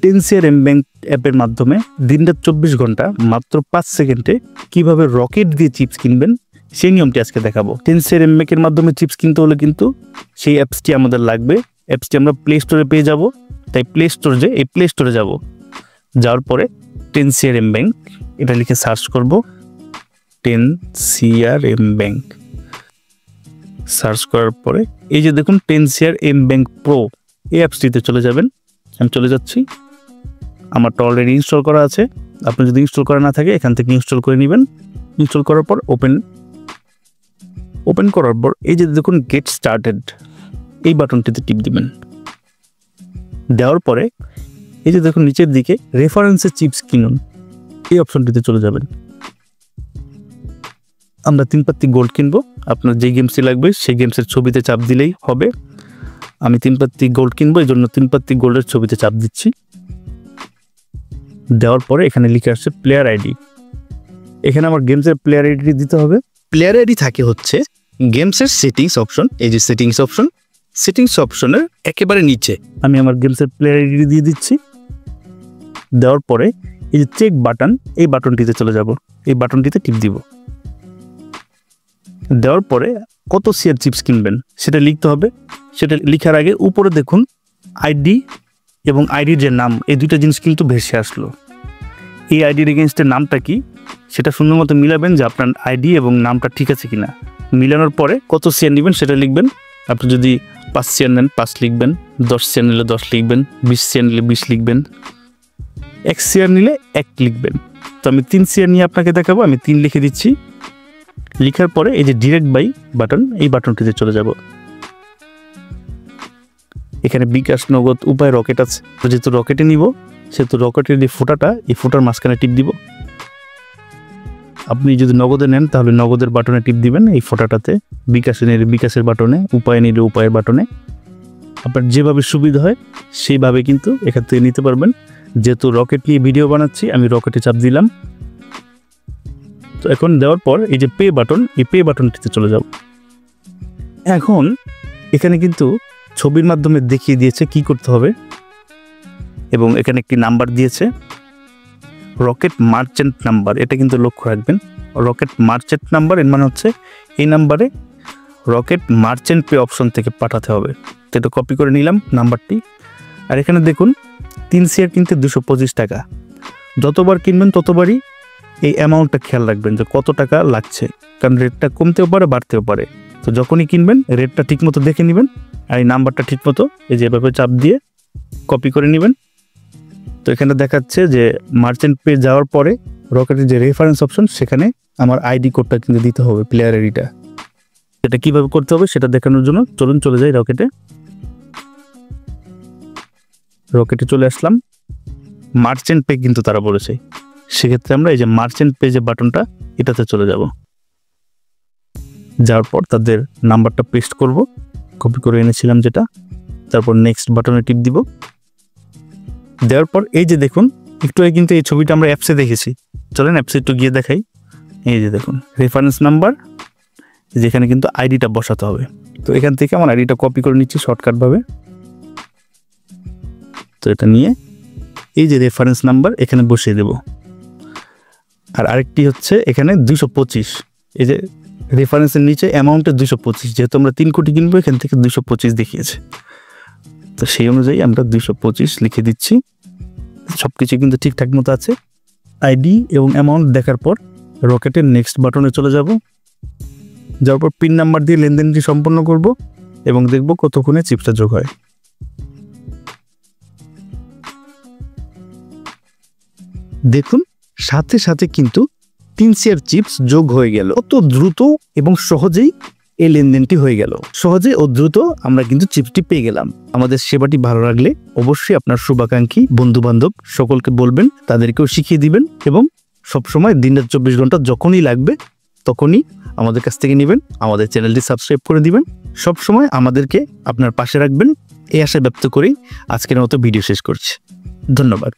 টেনসিয়ার M bank অ্যাপের মাধ্যমে দিনরাত 24 ঘন্টা মাত্র 5 সেকেন্ডে কিভাবে রকেট দিয়ে চিপস কিনবেন সেই নিয়মটি আজকে দেখাবো। টেনসিয়ার এম ব্যাংকের মাধ্যমে চিপস কিনতে হলে কিন্তু সেই অ্যাপসটি আমাদের লাগবে। অ্যাপসটি আমরা প্লে স্টোরে পেয়ে যাব, তাই প্লে স্টোরে যাব। যাওয়ার পরে টেনসিয়ার এম ব্যাংক এটা লিখে সার্চ করব। টেনসিয়ার এম ব্যাংক সার্চ করার পরে এই যে দেখুন টেনসিয়ার এম ব্যাংক প্রো, এই অ্যাপসটিতে চলে যাবেন। আমি চলে যাচ্ছি, আমারটা অলরেডি ইনস্টল করা আছে। আপনি যদি ইনস্টল করা না থাকে এখান থেকে ইনস্টল করে নেবেন। ইনস্টল করার পর ওপেন করার পর এই যে দেখুন গেট স্টার্টেড, এই বাটনটিতে টিপ দিবেন। দেওয়ার পরে এই যে দেখুন নিচের দিকে রেফারেন্সে চিপস কিনুন, এই অপশনটিতে চলে যাবেন। আমরা 3 পাত্তি গোল্ড কিনবো। আপনার যে গেমসটি লাগবে সেই গেমসের ছবিতে চাপ দিলেই হবে। আমি 3 পাত্তি গোল্ড কিনবো, এই জন্য 3 পাত্তি গোল্ডের ছবিতে চাপ দিচ্ছি। দেওয়ার পরে এখানে লিখে আসছে প্লেয়ার আইডি। এখানে আমার গেমসের প্লেয়ার আইডি দিতে হবে। প্লেয়ার আইডি থাকে হচ্ছে গেমসের সেটিংস অপশন, এই যে সেটিংস অপশনের একেবারে নিচে আমি আমার গেমসের প্লেয়ার আইডি দিয়ে দিচ্ছি। দেওয়ার পরে এই যে চেক বাটন, এই বাটনটিতে চলে যাব। এই বাটনটিতে টিপ দিব। দেওয়ার পরে কত সিআর চিপস কিনবেন সেটা লিখতে হবে। সেটা লিখার আগে উপরে দেখুন আইডি এবং আইডির যে নাম, এই দুইটা জিনিস কিন্তু ভেসে আসলো। এই আইডির এগেনস্টের নামটা কি সেটা সুন্দর মতো মিলাবেন যে আপনার আইডি এবং নামটা ঠিক আছে কিনা। মিলানোর পরে কত সিআর নেবেন সেটা লিখবেন। আপনি যদি 5 সিআর নেন 5 লিখবেন, 10 সিআর নিলে 10 লিখবেন, 20 সিআর নিলে 20 লিখবেন, 1 সিআর নিলে 1 লিখবেন। তো আমি 3 সিআর নিয়ে আপনাকে দেখাবো। আমি 3 লিখে দিচ্ছি। লিখার পরে এই যে ডিরেক্ট বাই বাটন, এই বাটনটিতে চলে যাব। এখানে বিকাশ, নগদ, উপায়, রকেট আছে। যেহেতু রকেটে নিব সেহেতু রকেটের যে ফোঁটাটা, এই ফোঁটার মাঝখানে টিপ দিব। আপনি যদি নগদে নেন তাহলে নগদের বাটনে টিপ দিবেন এই ফোঁটাটাতে, বিকাশে নিলে বিকাশের বাটনে, উপায় নিলে উপায়ের বাটনে। আপনার যেভাবে সুবিধা হয় সেইভাবে কিন্তু এখান থেকে নিতে পারবেন। যেহেতু রকেট নিয়ে ভিডিও বানাচ্ছি আমি রকেটে চাপ দিলাম। তো এখন দেওয়ার পর এই যে পে বাটন, এই পে বাটনটিতে চলে যাব। এখন এখানে কিন্তু ছবির মাধ্যমে দেখিয়ে দিয়েছে কি করতে হবে এবং এখানে একটি নাম্বার দিয়েছে রকেট মার্চেন্ট নাম্বার। এটা কিন্তু লক্ষ্য রাখবেন, রকেট মার্চেন্ট নাম্বার এর মানে হচ্ছে এই নাম্বারে রকেট মার্চেন্ট পে অপশন থেকে পাঠাতে হবে। তো এটা কপি করে নিলাম নাম্বারটি। আর এখানে দেখুন 3 সিআর কিনতে 225 টাকা। যতবার কিনবেন ততবারই এই অ্যামাউন্টটা খেয়াল রাখবেন যে কত টাকা লাগছে, কারণ রেটটা কমতেও পারে বাড়তেও পারে। তো যখনই কিনবেন রেটটা ঠিকমতো দেখে নেবেন আর এই নাম্বারটা ঠিকমতো এই যে এভাবে চাপ দিয়ে কপি করে নেবেন। তো এখানে দেখাচ্ছে যে মার্চেন্ট পে যাওয়ার পরে রকেটের যে রেফারেন্স অপশন সেখানে আমার আইডি কোডটা কিন্তু দিতে হবে, প্লেয়ার আইডিটা। সেটা কিভাবে করতে হবে সেটা দেখানোর জন্য চলুন চলে যাই রকেটে চলে আসলাম। মার্চেন্ট পে কিন্তু তারা বলেছে, সেক্ষেত্রে আমরা এই যে মার্চেন্ট পে যে বাটনটা এটাতে চলে যাব। যাওয়ার পর তাদের নাম্বারটা পেস্ট করব, কপি করে এনেছিলাম যেটা। তারপর নেক্সট বাটনে টিপ দিব। দেওয়ার পর এই যে দেখুন একটু আগে কিন্তু এই ছবিটা আমরা অ্যাপসে দেখেছি। চলেন অ্যাপসে একটু গিয়ে দেখাই। এই যে দেখুন রেফারেন্স নাম্বার, যেখানে কিন্তু আইডিটা বসাতে হবে। তো এখান থেকে আমার আইডিটা কপি করে নিচ্ছি শর্টকাটভাবে। তো এটা নিয়ে এই যে রেফারেন্স নাম্বার এখানে বসিয়ে দেব। আর আরেকটি হচ্ছে এখানে 225, এই যে রেফারেন্সের নিচে অ্যামাউন্টে 225, যেহেতু আমরা 3 কোটি কিনবো এখান থেকে 225 দেখিয়েছে। তো সেই অনুযায়ী আমরা 225 লিখে দিচ্ছি। সব কিছু কিন্তু ঠিকঠাক মতো আছে। আইডি এবং অ্যামাউন্ট দেখার পর রকেটের নেক্সট বাটনে চলে যাব। যাওয়ার পর পিন নাম্বার দিয়ে লেনদেনটি সম্পন্ন করব এবং দেখব কতক্ষণে চিপসটা যোগ হয়। দেখুন সাথে সাথে কিন্তু 3 সিআর চিপস যোগ হয়ে গেল। কত দ্রুত এবং সহজেই এই লেনদেনটি হয়ে গেল। সহজে ও দ্রুত আমরা কিন্তু চিপসটি পেয়ে গেলাম। আমাদের সেবাটি ভালো লাগলে অবশ্যই আপনার শুভাকাঙ্ক্ষী বন্ধু বান্ধব সকলকে বলবেন, তাদেরকেও শিখিয়ে দিবেন এবং সবসময় দিনরাত 24 ঘন্টা যখনই লাগবে তখনই আমাদের কাছ থেকে নেবেন। আমাদের চ্যানেলটি সাবস্ক্রাইব করে দিবেন। সবসময় আমাদেরকে আপনার পাশে রাখবেন, এই আশা ব্যক্ত করেই আজকের মতো ভিডিও শেষ করছি। ধন্যবাদ।